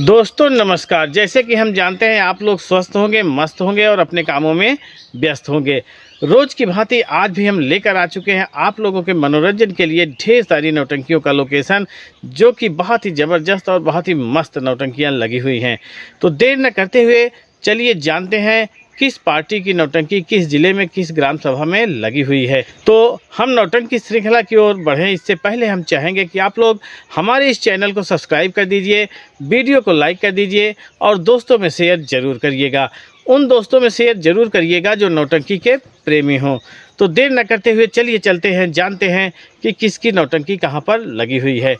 दोस्तों नमस्कार। जैसे कि हम जानते हैं आप लोग स्वस्थ होंगे, मस्त होंगे और अपने कामों में व्यस्त होंगे। रोज की भांति आज भी हम लेकर आ चुके हैं आप लोगों के मनोरंजन के लिए ढेर सारी नौटंकियों का लोकेशन, जो कि बहुत ही ज़बरदस्त और बहुत ही मस्त नौटंकियां लगी हुई हैं। तो देर न करते हुए चलिए जानते हैं किस पार्टी की नौटंकी किस जिले में किस ग्राम सभा में लगी हुई है। तो हम नौटंकी श्रृंखला की ओर बढ़ें इससे पहले हम चाहेंगे कि आप लोग हमारे इस चैनल को सब्सक्राइब कर दीजिए, वीडियो को लाइक कर दीजिए और दोस्तों में शेयर ज़रूर करिएगा। उन दोस्तों में शेयर ज़रूर करिएगा जो नौटंकी के प्रेमी हों। तो देर न करते हुए चलिए चलते हैं, जानते हैं कि किसकी नौटंकी कहाँ पर लगी हुई है।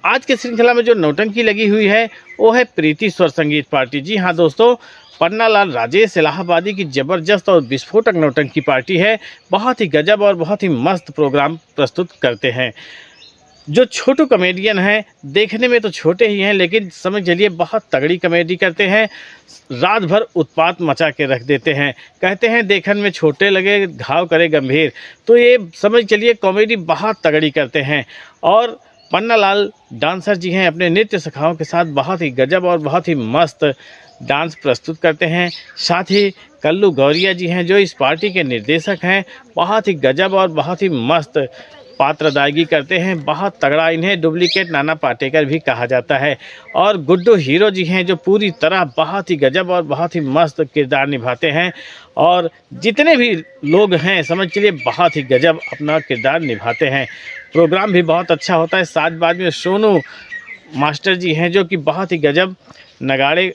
आज के श्रृंखला में जो नौटंकी लगी हुई है वो है प्रीति स्वर संगीत पार्टी। जी हाँ दोस्तों, पन्नालाल राजेश इलाहाबादी की ज़बरदस्त और विस्फोटक नौटंकी पार्टी है। बहुत ही गजब और बहुत ही मस्त प्रोग्राम प्रस्तुत करते हैं। जो छोटू कॉमेडियन हैं, देखने में तो छोटे ही हैं लेकिन समझ चलिए बहुत तगड़ी कॉमेडी करते हैं। रात भर उत्पात मचा के रख देते हैं। कहते हैं देखन में छोटे लगे घाव करे गंभीर। तो ये समझ चलिए कॉमेडी बहुत तगड़ी करते हैं। और पन्नालाल डांसर जी हैं, अपने नृत्य सखाओं के साथ बहुत ही गजब और बहुत ही मस्त डांस प्रस्तुत करते हैं। साथ ही कल्लू गौरिया जी हैं जो इस पार्टी के निर्देशक हैं, बहुत ही गजब और बहुत ही मस्त पात्र अदायगी करते हैं। बहुत तगड़ा, इन्हें डुप्लीकेट नाना पाटेकर भी कहा जाता है। और गुड्डू हीरो जी हैं जो पूरी तरह बहुत ही गजब और बहुत ही मस्त किरदार निभाते हैं। और जितने भी लोग हैं समझ चलिए बहुत ही गजब अपना किरदार निभाते हैं। प्रोग्राम भी बहुत अच्छा होता है। साथ बाद में सोनू मास्टर जी हैं जो कि बहुत ही गजब नगाड़े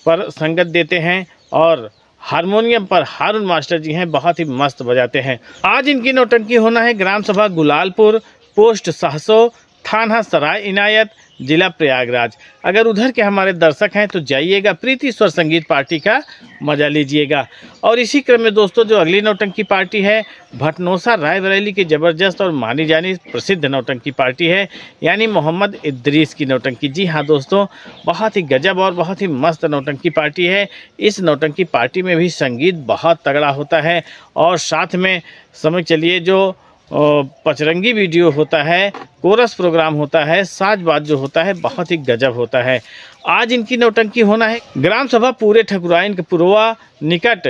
पर संगत देते हैं और हारमोनियम पर हारून मास्टर जी हैं, बहुत ही मस्त बजाते हैं। आज इनकी नौटंकी होना है ग्राम सभा गुलालपुर, पोस्ट सहसो, थाना सराय इनायत, जिला प्रयागराज। अगर उधर के हमारे दर्शक हैं तो जाइएगा, प्रीति स्वर संगीत पार्टी का मजा लीजिएगा। और इसी क्रम में दोस्तों जो अगली नौटंकी पार्टी है भटनोसा रायबरेली की ज़बरदस्त और मानी जानी प्रसिद्ध नौटंकी पार्टी है, यानी मोहम्मद इद्रीस की नौटंकी। जी हाँ दोस्तों, बहुत ही गजब और बहुत ही मस्त नौटंकी पार्टी है। इस नौटंकी पार्टी में भी संगीत बहुत तगड़ा होता है और साथ में समझ चलिए जो पचरंगी वीडियो होता है, कोरस प्रोग्राम होता है, साजबाज जो होता है बहुत ही गजब होता है। आज इनकी नौटंकी होना है ग्राम सभा पूरे ठकुराइन के पुरवा निकट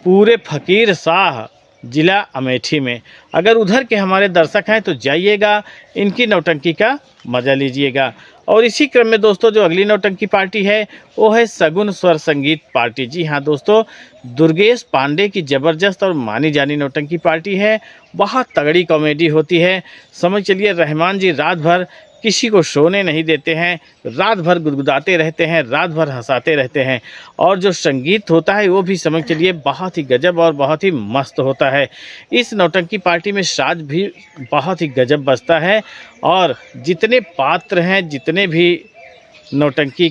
पूरे फकीर शाह, जिला अमेठी में। अगर उधर के हमारे दर्शक हैं तो जाइएगा, इनकी नौटंकी का मज़ा लीजिएगा। और इसी क्रम में दोस्तों जो अगली नौटंकी पार्टी है वो है सगुन स्वर संगीत पार्टी। जी हाँ दोस्तों, दुर्गेश पांडे की ज़बरदस्त और मानी जानी नौटंकी पार्टी है। बहुत तगड़ी कॉमेडी होती है। समझ चलिए रहमान जी रात भर किसी को सोने नहीं देते हैं, रात भर गुदगुदाते रहते हैं, रात भर हंसाते रहते हैं। और जो संगीत होता है वो भी समझ चलिए बहुत ही गजब और बहुत ही मस्त होता है। इस नौटंकी पार्टी में साज भी बहुत ही गजब बजता है और जितने पात्र हैं, जितने भी नौटंकी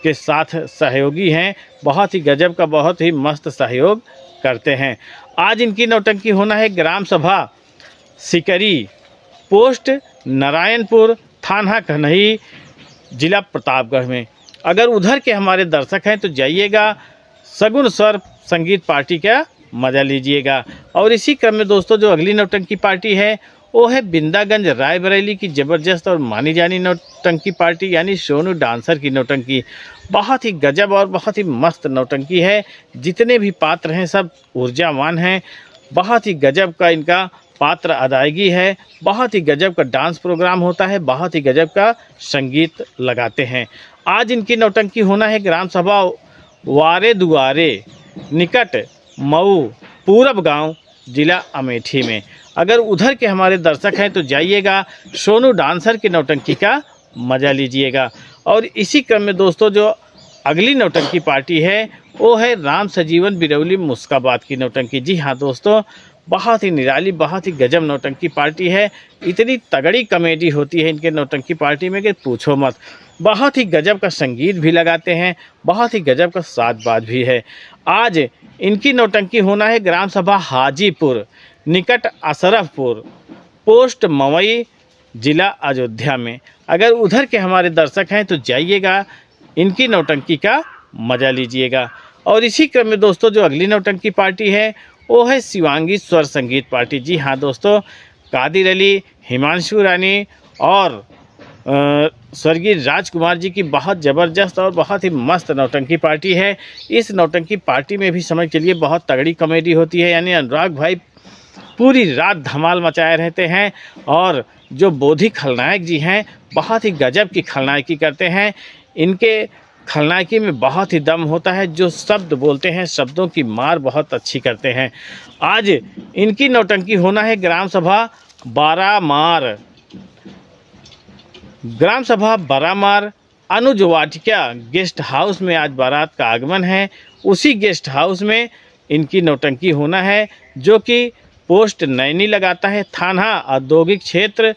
के साथ सहयोगी हैं, बहुत ही गजब का बहुत ही मस्त सहयोग करते हैं। आज इनकी नौटंकी होना है ग्राम सभा सिकरी, पोस्ट नारायणपुर, थाना कन्हई, जिला प्रतापगढ़ में। अगर उधर के हमारे दर्शक हैं तो जाइएगा, सगुन स्वर संगीत पार्टी का मज़ा लीजिएगा। और इसी क्रम में दोस्तों जो अगली नौटंकी पार्टी है वो है बिंदागंज रायबरेली की ज़बरदस्त और मानी जानी नौटंकी पार्टी, यानी सोनू डांसर की नौटंकी। बहुत ही गजब और बहुत ही मस्त नौटंकी है। जितने भी पात्र हैं सब ऊर्जावान हैं। बहुत ही गजब का इनका पात्र अदायगी है। बहुत ही गजब का डांस प्रोग्राम होता है। बहुत ही गजब का संगीत लगाते हैं। आज इनकी नौटंकी होना है ग्राम सभा वारे दुआरे निकट मऊ पूरब गांव, जिला अमेठी में। अगर उधर के हमारे दर्शक हैं तो जाइएगा, सोनू डांसर की नौटंकी का मज़ा लीजिएगा। और इसी क्रम में दोस्तों जो अगली नौटंकी पार्टी है वो है राम सजीवन बिरौली मुस्काबाद की नौटंकी। जी हाँ दोस्तों, बहुत ही निराली बहुत ही गजब नौटंकी पार्टी है। इतनी तगड़ी कॉमेडी होती है इनके नौटंकी पार्टी में कि पूछो मत। बहुत ही गजब का संगीत भी लगाते हैं, बहुत ही गजब का साजबाज भी है। आज इनकी नौटंकी होना है ग्राम सभा हाजीपुर निकट अशरफपुर, पोस्ट मवई, जिला अयोध्या में। अगर उधर के हमारे दर्शक हैं तो जाइएगा, इनकी नौटंकी का मज़ा लीजिएगा। और इसी क्रम में दोस्तों जो अगली नौटंकी पार्टी है वो है शिवांगी स्वर संगीत पार्टी। जी हाँ दोस्तों, कादिर अली, हिमांशु रानी और स्वर्गीय राजकुमार जी की बहुत ज़बरदस्त और बहुत ही मस्त नौटंकी पार्टी है। इस नौटंकी पार्टी में भी समझ चलिए बहुत तगड़ी कॉमेडी होती है, यानी अनुराग भाई पूरी रात धमाल मचाए रहते हैं। और जो बोधी खलनायक जी हैं बहुत ही गजब की खलनायकी करते हैं। इनके खलनायकी में बहुत ही दम होता है, जो शब्द बोलते हैं शब्दों की मार बहुत अच्छी करते हैं। आज इनकी नौटंकी होना है ग्राम सभा बारामार, ग्राम सभा बारामार अनुज वाटिका गेस्ट हाउस में आज बारात का आगमन है। उसी गेस्ट हाउस में इनकी नौटंकी होना है, जो कि पोस्ट नैनी लगाता है, थाना औद्योगिक क्षेत्र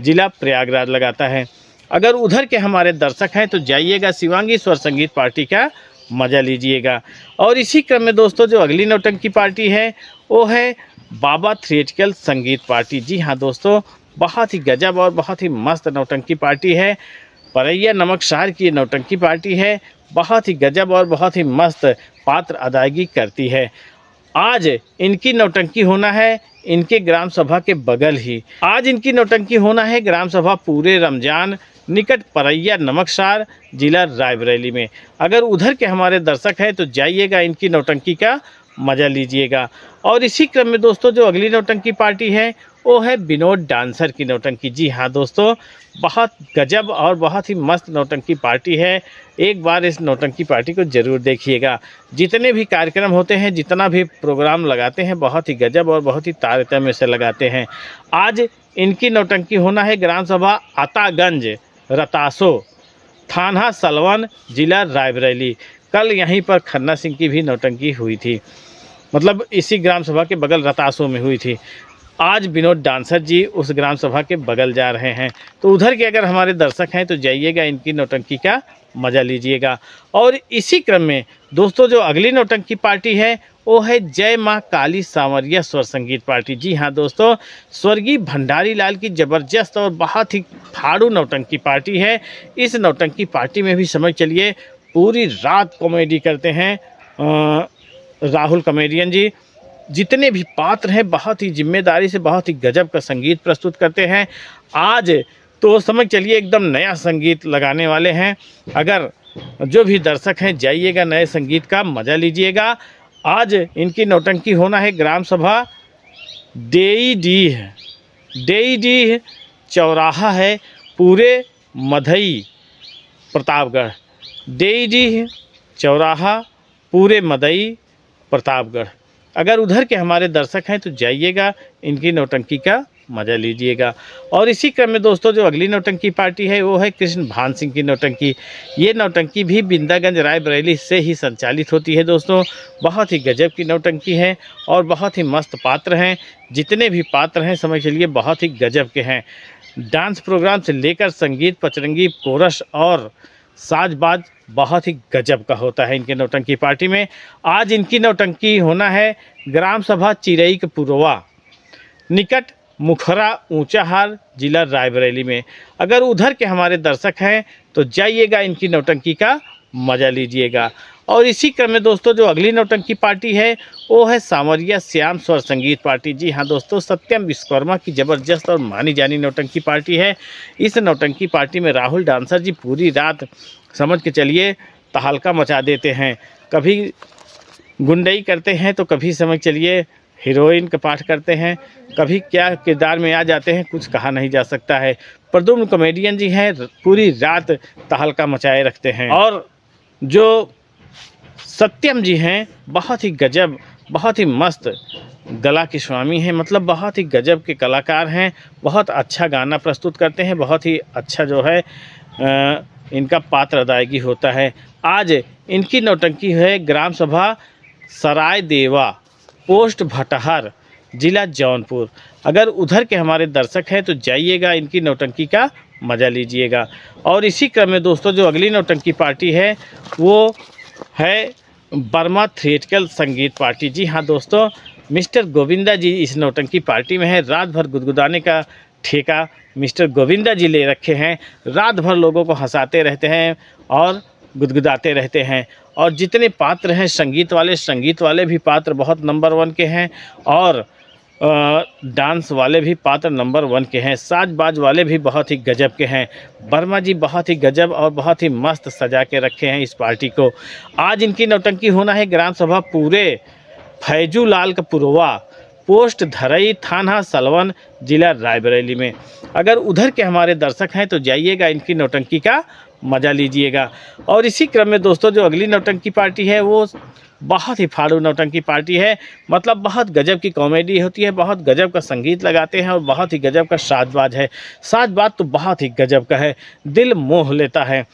जिला प्रयागराज लगाता है। अगर उधर के हमारे दर्शक हैं तो जाइएगा शिवांगी स्वर संगीत पार्टी का मज़ा लीजिएगा। और इसी क्रम में दोस्तों जो अगली नौटंकी पार्टी है वो है बाबा थिएट्रिकल संगीत पार्टी। जी हाँ दोस्तों, बहुत ही गजब और बहुत ही मस्त नौटंकी पार्टी है। परैया नमकसार की नौटंकी पार्टी है, बहुत ही गजब और बहुत ही मस्त पात्र अदायगी करती है। आज इनकी नौटंकी होना है इनके ग्राम सभा के बगल ही। आज इनकी नौटंकी होना है ग्राम सभा पूरे रमजान निकट परैया नमकसार जिला रायबरेली में। अगर उधर के हमारे दर्शक हैं तो जाइएगा, इनकी नौटंकी का मज़ा लीजिएगा। और इसी क्रम में दोस्तों जो अगली नौटंकी पार्टी है वो है विनोद डांसर की नौटंकी। जी हाँ दोस्तों, बहुत गजब और बहुत ही मस्त नौटंकी पार्टी है। एक बार इस नौटंकी पार्टी को ज़रूर देखिएगा। जितने भी कार्यक्रम होते हैं, जितना भी प्रोग्राम लगाते हैं, बहुत ही गजब और बहुत ही तारतम्य से लगाते हैं। आज इनकी नौटंकी होना है ग्राम सभा आतागंज रतासो, थाना सलवन, जिला रायबरेली। कल यहीं पर खन्ना सिंह की भी नौटंकी हुई थी, मतलब इसी ग्राम सभा के बगल रतासो में हुई थी। आज विनोद डांसर जी उस ग्राम सभा के बगल जा रहे हैं, तो उधर के अगर हमारे दर्शक हैं तो जाइएगा, इनकी नौटंकी का मज़ा लीजिएगा। और इसी क्रम में दोस्तों जो अगली नौटंकी पार्टी है वो है जय माँ काली सांवरिया स्वर संगीत पार्टी। जी हाँ दोस्तों, स्वर्गीय भंडारी लाल की ज़बरदस्त और बहुत ही फाड़ू नौटंकी पार्टी है। इस नौटंकी पार्टी में भी समझ चलिए पूरी रात कॉमेडी करते हैं राहुल कॉमेडियन जी। जितने भी पात्र हैं बहुत ही जिम्मेदारी से बहुत ही गजब का संगीत प्रस्तुत करते हैं। आज तो समझ चलिए एकदम नया संगीत लगाने वाले हैं। अगर जो भी दर्शक हैं जाइएगा, नए संगीत का मज़ा लीजिएगा। आज इनकी नौटंकी होना है ग्राम सभा डेईडीह चौराहा है पूरे मधई प्रतापगढ़, डेईडीह चौराहा पूरे मदई प्रतापगढ़। अगर उधर के हमारे दर्शक हैं तो जाइएगा, इनकी नौटंकी का मज़ा लीजिएगा। और इसी क्रम में दोस्तों जो अगली नौटंकी पार्टी है वो है कृष्ण भान सिंह की नौटंकी। ये नौटंकी भी बिंदागंज रायबरेली से ही संचालित होती है दोस्तों। बहुत ही गजब की नौटंकी है और बहुत ही मस्त पात्र हैं। जितने भी पात्र हैं समझ चलिए बहुत ही गजब के हैं। डांस प्रोग्राम से लेकर संगीत, पचरंगी, कोरस और साजबाज बहुत ही गजब का होता है इनके नौटंकी पार्टी में। आज इनकी नौटंकी होना है ग्राम सभा चिरई के पुरवा निकट मुखरा ऊंचाहार जिला रायबरेली में। अगर उधर के हमारे दर्शक हैं तो जाइएगा, इनकी नौटंकी का मज़ा लीजिएगा। और इसी क्रम में दोस्तों जो अगली नौटंकी पार्टी है वो है सांवरिया श्याम स्वर संगीत पार्टी। जी हाँ दोस्तों, सत्यम विश्वकर्मा की ज़बरदस्त और मानी जानी नौटंकी पार्टी है। इस नौटंकी पार्टी में राहुल डांसर जी पूरी रात समझ के चलिए तहलका मचा देते हैं। कभी गुंडई करते हैं तो कभी समझ चलिए हीरोइन का पाठ करते हैं, कभी क्या किरदार में आ जाते हैं कुछ कहा नहीं जा सकता है। प्रदुम्न कॉमेडियन जी हैं, पूरी रात तहलका मचाए रखते हैं। और जो सत्यम जी हैं बहुत ही गजब, बहुत ही मस्त गला के स्वामी हैं, मतलब बहुत ही गजब के कलाकार हैं। बहुत अच्छा गाना प्रस्तुत करते हैं, बहुत ही अच्छा जो है इनका पात्र अदायगी होता है। आज इनकी नौटंकी है ग्राम सभा सराय देवा पोस्ट भटहर जिला जौनपुर। अगर उधर के हमारे दर्शक हैं तो जाइएगा, इनकी नौटंकी का मज़ा लीजिएगा। और इसी क्रम में दोस्तों जो अगली नौटंकी पार्टी है वो है बर्मा थिएट्रिकल संगीत पार्टी। जी हाँ दोस्तों, मिस्टर गोविंदा जी इस नौटंकी पार्टी में है। रात भर गुदगुदाने का ठेका मिस्टर गोविंदा जी ले रखे हैं। रात भर लोगों को हंसाते रहते हैं और गुदगुदाते रहते हैं। और जितने पात्र हैं संगीत वाले भी पात्र बहुत नंबर 1 के हैं। और डांस वाले भी पात्र नंबर 1 के हैं, साजबाज वाले भी बहुत ही गजब के हैं। वर्मा जी बहुत ही गजब और बहुत ही मस्त सजा के रखे हैं इस पार्टी को। आज इनकी नौटंकी होना है ग्राम सभा पूरे फैजू लाल का पुरवा, पोस्ट धरई, थाना सलवन, जिला रायबरेली में। अगर उधर के हमारे दर्शक हैं तो जाइएगा, इनकी नौटंकी का मज़ा लीजिएगा। और इसी क्रम में दोस्तों जो अगली नौटंकी पार्टी है वो बहुत ही फाड़ू नौटंकी पार्टी है। मतलब बहुत गजब की कॉमेडी होती है, बहुत गजब का संगीत लगाते हैं और बहुत ही गजब का साजबाज है। साजबाज तो बहुत ही गजब का है, दिल मोह लेता है।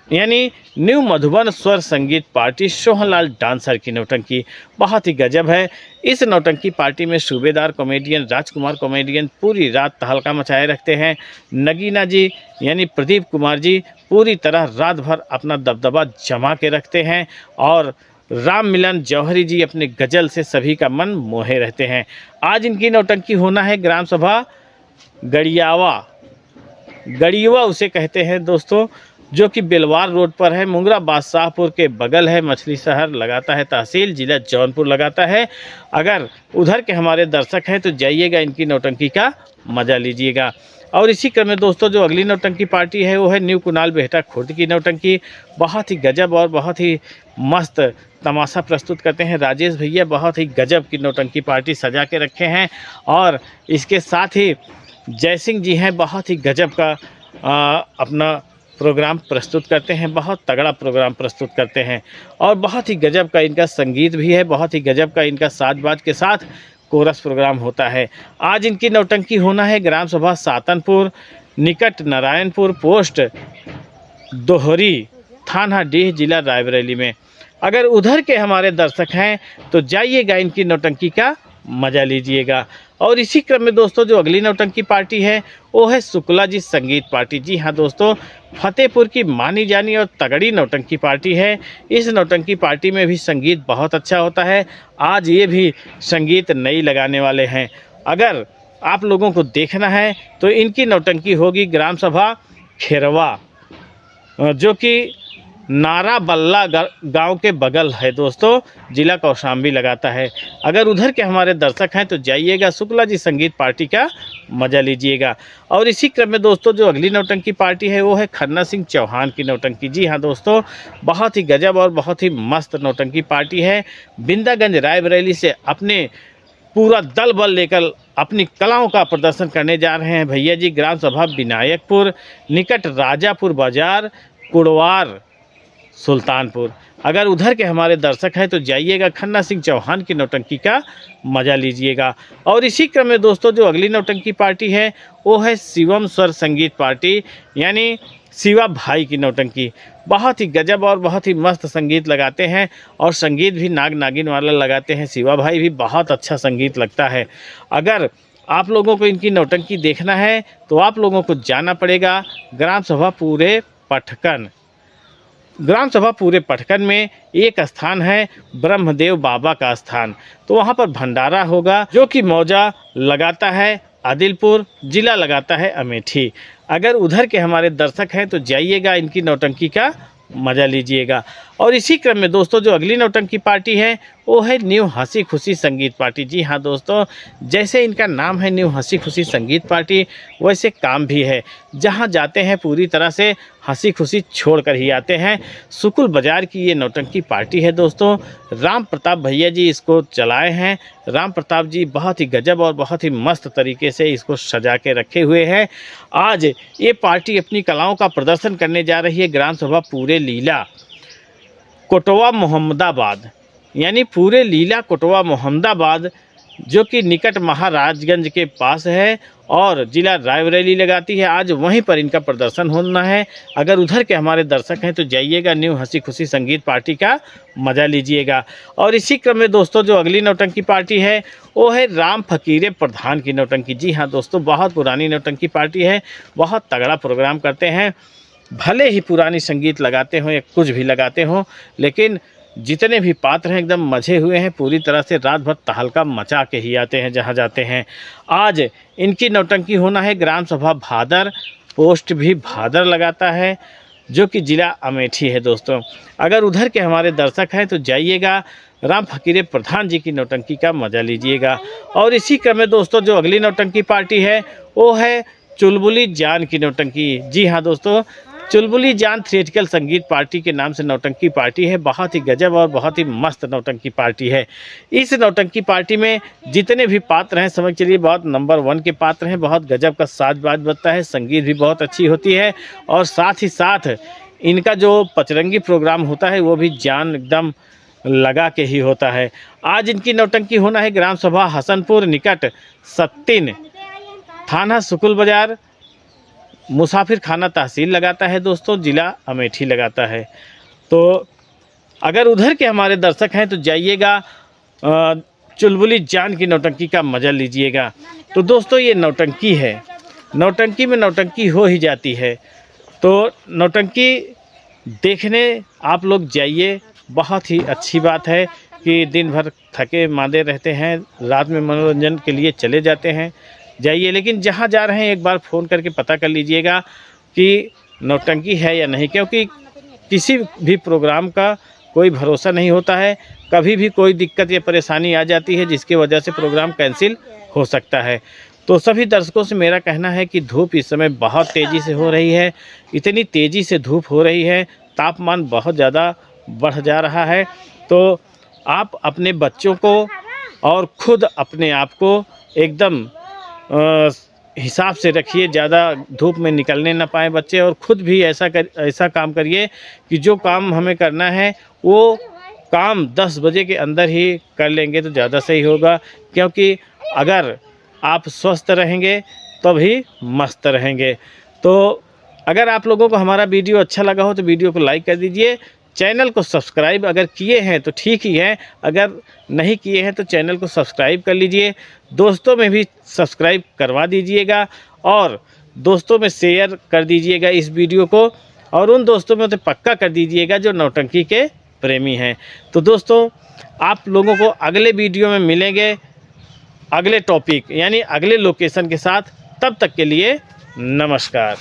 यानी न्यू मधुबन स्वर संगीत पार्टी सोहनलाल डांसर की नौटंकी बहुत ही गजब है। इस नौटंकी पार्टी में सूबेदार कॉमेडियन राजकुमार कॉमेडियन पूरी रात तहलका मचाए रखते हैं। नगीना जी यानी प्रदीप कुमार जी पूरी तरह रात भर अपना दबदबा जमा के रखते हैं और राम मिलन जौहरी जी अपने गज़ल से सभी का मन मोहे रहते हैं। आज इनकी नौटंकी होना है ग्राम सभा गड़ियावा उसे कहते हैं दोस्तों, जो कि बेलवार रोड पर है, मुंगरा बादशाहपुर के बगल है, मछली शहर लगाता है, तहसील जिला जौनपुर लगाता है। अगर उधर के हमारे दर्शक हैं तो जाइएगा, इनकी नौटंकी का मज़ा लीजिएगा। और इसी क्रम में दोस्तों जो अगली नौटंकी पार्टी है वो है न्यू कुनाल बेहटा खुर्द की नौटंकी। बहुत ही गजब और बहुत ही मस्त तमाशा प्रस्तुत करते हैं राजेश भैया, बहुत ही गजब की नौटंकी पार्टी सजा के रखे हैं। और इसके साथ ही जयसिंह जी हैं, बहुत ही गजब का अपना प्रोग्राम प्रस्तुत करते हैं, बहुत तगड़ा प्रोग्राम प्रस्तुत करते हैं और बहुत ही गजब का इनका संगीत भी है, बहुत ही गजब का इनका साजबाज के साथ कोरस प्रोग्राम होता है। आज इनकी नौटंकी होना है ग्राम सभा सातनपुर निकट नारायणपुर, पोस्ट दोहरी, थाना डीह, जिला रायबरेली में। अगर उधर के हमारे दर्शक हैं तो जाइएगा, इनकी नौटंकी का मज़ा लीजिएगा। और इसी क्रम में दोस्तों जो अगली नौटंकी पार्टी है वो है शुक्ला जी संगीत पार्टी। जी हाँ दोस्तों, फतेहपुर की मानी जानी और तगड़ी नौटंकी पार्टी है। इस नौटंकी पार्टी में भी संगीत बहुत अच्छा होता है। आज ये भी संगीत नई लगाने वाले हैं। अगर आप लोगों को देखना है तो इनकी नौटंकी होगी ग्राम सभा खेरवा, जो कि नारा बल्ला गांव के बगल है दोस्तों, जिला कौशाम्बी लगाता है। अगर उधर के हमारे दर्शक हैं तो जाइएगा, शुक्ला जी संगीत पार्टी का मज़ा लीजिएगा। और इसी क्रम में दोस्तों जो अगली नौटंकी पार्टी है वो है खन्ना सिंह चौहान की नौटंकी। जी हाँ दोस्तों, बहुत ही गजब और बहुत ही मस्त नौटंकी पार्टी है। बिंदागंज रायबरेली से अपने पूरा दल बल लेकर अपनी कलाओं का प्रदर्शन करने जा रहे हैं भैया जी। ग्राम सभा विनायकपुर निकट राजापुर बाजार, कुड़वार, सुल्तानपुर। अगर उधर के हमारे दर्शक हैं तो जाइएगा, खन्ना सिंह चौहान की नौटंकी का मज़ा लीजिएगा। और इसी क्रम में दोस्तों जो अगली नौटंकी पार्टी है वो है शिवम स्वर संगीत पार्टी, यानी शिवा भाई की नौटंकी। बहुत ही गजब और बहुत ही मस्त संगीत लगाते हैं और संगीत भी नाग नागिन वाला लगाते हैं। शिवा भाई भी बहुत अच्छा संगीत लगता है। अगर आप लोगों को इनकी नौटंकी देखना है तो आप लोगों को जाना पड़ेगा ग्राम सभा पूरे पटकन। ग्राम सभा पूरे पटकन में एक स्थान है ब्रह्मदेव बाबा का स्थान, तो वहाँ पर भंडारा होगा, जो कि मौजा लगाता है आदिलपुर, जिला लगाता है अमेठी। अगर उधर के हमारे दर्शक हैं तो जाइएगा, इनकी नौटंकी का मज़ा लीजिएगा। और इसी क्रम में दोस्तों जो अगली नौटंकी पार्टी है वो है न्यू हंसी खुशी संगीत पार्टी। जी हाँ दोस्तों, जैसे इनका नाम है न्यू हंसी खुशी संगीत पार्टी, वैसे काम भी है। जहाँ जाते हैं पूरी तरह से हंसी खुशी छोड़ कर ही आते हैं। सुकुल बाजार की ये नौटंकी पार्टी है दोस्तों। राम प्रताप भैया जी इसको चलाए हैं। राम प्रताप जी बहुत ही गजब और बहुत ही मस्त तरीके से इसको सजा के रखे हुए हैं। आज ये पार्टी अपनी कलाओं का प्रदर्शन करने जा रही है ग्राम सभा पूरे लीला कोटवा मोहम्मदाबाद, यानी पूरे लीला कोटवा मोहम्मदाबाद, जो कि निकट महाराजगंज के पास है और जिला रायबरेली लगाती है। आज वहीं पर इनका प्रदर्शन होना है। अगर उधर के हमारे दर्शक हैं तो जाइएगा, न्यू हंसी खुशी संगीत पार्टी का मज़ा लीजिएगा। और इसी क्रम में दोस्तों जो अगली नौटंकी पार्टी है वो है राम फकीरे प्रधान की नौटंकी। जी हाँ दोस्तों, बहुत पुरानी नौटंकी पार्टी है, बहुत तगड़ा प्रोग्राम करते हैं। भले ही पुरानी संगीत लगाते हों या कुछ भी लगाते हों, लेकिन जितने भी पात्र हैं एकदम मजे हुए हैं, पूरी तरह से रात भर तहलका मचा के ही आते हैं जहां जाते हैं। आज इनकी नौटंकी होना है ग्राम सभा भादर, पोस्ट भी भादर लगाता है, जो कि ज़िला अमेठी है दोस्तों। अगर उधर के हमारे दर्शक हैं तो जाइएगा, राम फकीरे प्रधान जी की नौटंकी का मज़ा लीजिएगा। और इसी क्रम में दोस्तों जो अगली नौटंकी पार्टी है वो है चुलबुली जान की नौटंकी। जी हाँ दोस्तों, चुलबुली जान थिएट्रिकल संगीत पार्टी के नाम से नौटंकी पार्टी है। बहुत ही गजब और बहुत ही मस्त नौटंकी पार्टी है। इस नौटंकी पार्टी में जितने भी पात्र हैं समझ चलिए बहुत नंबर 1 के पात्र हैं। बहुत गजब का साज बाज बजता है, संगीत भी बहुत अच्छी होती है और साथ ही साथ इनका जो पचरंगी प्रोग्राम होता है वो भी जान एकदम लगा के ही होता है। आज इनकी नौटंकी होना है ग्राम सभा हसनपुर निकट सत्तीन, थाना सुकुल बाजार, मुसाफिर खाना तहसील लगाता है दोस्तों, ज़िला अमेठी लगाता है। तो अगर उधर के हमारे दर्शक हैं तो जाइएगा, चुलबुली जान की नौटंकी का मज़ा लीजिएगा। तो दोस्तों ये नौटंकी है, नौटंकी में नौटंकी हो ही जाती है। तो नौटंकी देखने आप लोग जाइए, बहुत ही अच्छी बात है कि दिन भर थके मांदे रहते हैं, रात में मनोरंजन के लिए चले जाते हैं, जाइए। लेकिन जहाँ जा रहे हैं एक बार फ़ोन करके पता कर लीजिएगा कि नौटंकी है या नहीं, क्योंकि किसी भी प्रोग्राम का कोई भरोसा नहीं होता है। कभी भी कोई दिक्कत या परेशानी आ जाती है जिसकी वजह से प्रोग्राम कैंसिल हो सकता है। तो सभी दर्शकों से मेरा कहना है कि धूप इस समय बहुत तेज़ी से हो रही है। इतनी तेज़ी से धूप हो रही है, तापमान बहुत ज़्यादा बढ़ जा रहा है। तो आप अपने बच्चों को और खुद अपने आप को एकदम हिसाब से रखिए, ज़्यादा धूप में निकलने ना पाएँ बच्चे। और ख़ुद भी ऐसा काम करिए कि जो काम हमें करना है वो काम 10 बजे के अंदर ही कर लेंगे तो ज़्यादा सही होगा। क्योंकि अगर आप स्वस्थ रहेंगे तभी मस्त रहेंगे। तो अगर आप लोगों को हमारा वीडियो अच्छा लगा हो तो वीडियो को लाइक कर दीजिए। चैनल को सब्सक्राइब अगर किए हैं तो ठीक ही है, अगर नहीं किए हैं तो चैनल को सब्सक्राइब कर लीजिए। दोस्तों में भी सब्सक्राइब करवा दीजिएगा और दोस्तों में शेयर कर दीजिएगा इस वीडियो को। और उन दोस्तों में तो पक्का कर दीजिएगा जो नौटंकी के प्रेमी हैं। तो दोस्तों आप लोगों को अगले वीडियो में मिलेंगे, अगले टॉपिक यानी अगले लोकेशन के साथ। तब तक के लिए नमस्कार।